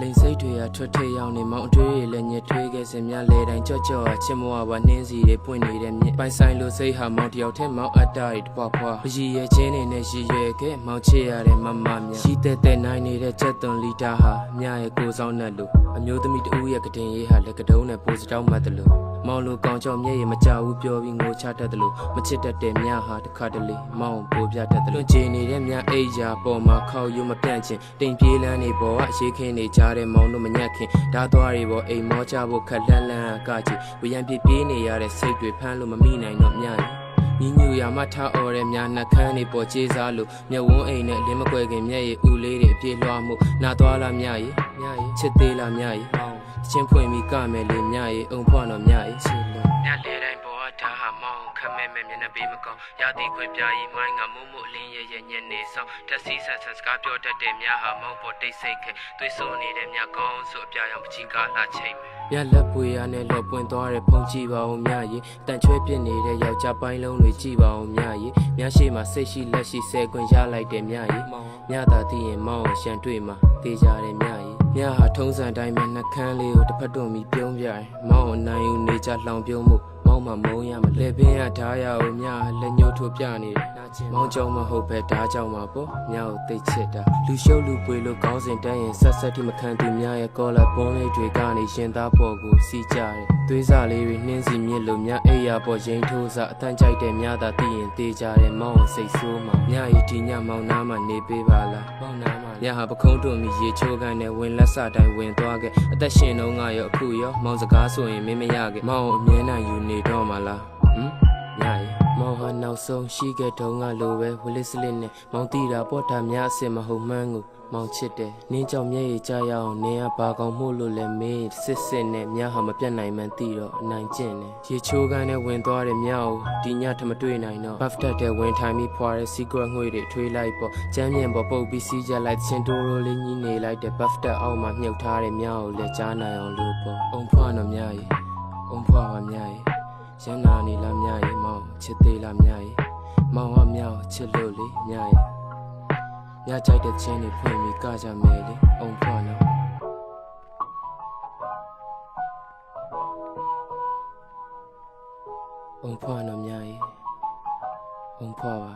လိန်စိတ်တွေထွက်ထရောက်နေမောင်အတွေးတွေလည်းညစ်ထွေးခဲ့စင်များလေတိုင်းကြော့ကြော့ချစ်မွားပါနှင်းစီတွေပွင့်နေတဲ့မြစ်ပိုင်ဆိုင်လို့စိတ်ဟာမောင်တယောက်ထဲမောင်အတ္တတွေတပွားပွားပကြီးရဲ့ချင်းနေနဲ့ရည်ရွယ်ခဲ့မောင်ချစ်ရတဲ့မမများရှိတဲ့နိုင်နေတဲ့ချက်သွန်လီတာဟာမြရဲ့ကိုဆောင်နဲ့လို့အမျိုးသမီးတဦးရဲ့ကတင်ရေးဟာလက်ကတုံးနဲ့ပိုစတောင်းမှတ်တယ်လို့မောင်လိုကောင်းကြောင်မျက်ရည်မကြဘူးပြောပြီးငိုချတတ်တယ်လို့မချစ်တတ်တဲ့မြဟာတခါတလေမောင်ပိုပြတတ်တယ်လို့ခြေနေတဲ့မြအိယာပေါ်မှာခေါယူမပြန့်ချင်းတိမ်ပြေးလန်းနေပေါ်ကရေခင်းနေကြတဲ့မောင်တို့မညက်ခင်ဓာသွားတွေပေါ်အိမ်မောချဖို့ခက်လန်းလန်းကကြည့်ဝရံပြပြေးနေရတဲ့စိတ်တွေဖမ်းလို့မမိနိုင်တော့မြညီညူရမထားအော်တဲ့မြနှခမ်းနေပေါ်ကြေးစားလို့မျက်ဝန်းအိမ်နဲ့လင်းမကွယ်ခင်မျက်ရည်ဥလေးတွေအပြေးလွှားမှုနာသွားလားမြချစ်သေးလားမြချင်းဖွင့်ပြီးကမယ်လေမြအုံဖွားတော့မြချစ်လို့မြလေတိုင်းပေါ်ဒါဟာမောင်ခမဲမဲမျက်နှာပေးမကောင်းရာသီခွင့်ပြရီမိုင်းကမုံမို့လင်းရဲ့ညနေဆောင်တက်စီဆန်ဆန်စကားပြောတတ်တဲ့မြဟာမောင်ပေါ်တိတ်ဆိတ်ခဲသွေးစိုးနေတဲ့မြကောင်းဆိုအပြာရောင်ပချီကားလှချိန်မြလက်ပွေရနဲ့လော်ပွင့်သွားတဲ့ဖုန်ကြည့်ပါဦးမြတန်ချွဲပြစ်နေတဲ့ယောက်ျားပိုင်းလုံးတွေကြည့်ပါဦးမြမြရှိမှစိတ်ရှိလက်ရှိဆဲခွင့်ရလိုက်တဲ့မြမြသာသိရင်မောင်ရှန်တွေ့မှာတေးကြတဲ့မြဟာထုံးစံတိုင်းမှာနှကန်းလေးကိုတစ်ဖက်တွန်းပြီးပြုံးပြတယ်မောင်အနိုင်ယူနေကြလှောင်ပြုံးမှုမောင်မမုံရမလဲပင်ရဓာရအောင်မြလက်ညှိုးထိုးပြနေတယ်မောင်ကြောင့်မဟုတ်ပဲဓာကြောင့်မှာပေါ့မြကိုသိချစ်တာလူရှုပ်လူပွေလို့ကောင်းစင်တန်းရင်ဆက်ဆက်ထိမခံသူမြရဲ့ကောလာပွန်းလေးတွေကနေရှင်သားပေါ်ကိုစီးကြတယ်သွေးစားလေးတွေနှင်းစီမြစ်လို့မြအိယာပေါ်ရင်ထိုးစားအတန်းကြိုက်တဲ့မြသာသိရင်တေးကြတယ်မောင်ကိုစိတ်ဆိုးမှာမြဤဒီညမောင်နားမှာနေပေးပါလားမောင်နားမှာမြဟာပခုံးတွန်းပြီးရေချိုးကန်နဲ့ဝင်လက်စတိုင်းဝင်သွားခဲ့အသက်ရှင်တော့ငါရောအခုရောမောင်စကားဆိုရင်မင်းမရခဲ့မောင်အမြဲတမ်းယူနေတော့မှာလားမြမောင်ဟာနောက်ဆုံးရှိခဲ့တော့ငါလိုပဲဝလစ်စလစ်နဲ့မောင်တီတာပေါ်တာမြအစ်စ်မဟုတ်မှန်းကိုမောင်ချစ်တယ်နင်းကြောင့်မျက်ရည်ကျရအောင်နင်းကဘာကောင်မှုလို့လဲမေးစစ်နဲ့မြဟာမပြတ်နိုင်မှန်းသိတော့အနိုင်ကျင့်တယ်ရေချိုးကန်နဲ့ဝင်သွားတဲ့မြကိုဒီညထမတွေ့နိုင်တော့ဘတ်တက်တဲ့ဝင်ထိုင်ပြီးဖွာတဲ့ secret ငွေတွေထွေးလိုက်ပေါ့ကျမ်းမြင်ပေါ်ပုတ်ပြီးစီးကြလိုက်ချင်းတိုးရိုးလေးကြီးနေလိုက်တဲ့ဘတ်တက်အောက်မှာမြုပ်ထားတဲ့မြကိုလည်းကြားနိုင်အောင်လို့ပေါ့အုံဖွားတော့မြအုံဖွားပါမြရန်နာနေလားမြမောင်ချစ်သေးလားမြမောင်ကမြကိုချစ်လို့လေမြညကြိုက်တဲ့ချင်းတွေဖွင့်ပြီးကကြမယ်လေအုံဖွားနော်အုံဖွားနော်မြအုံဖွားပါ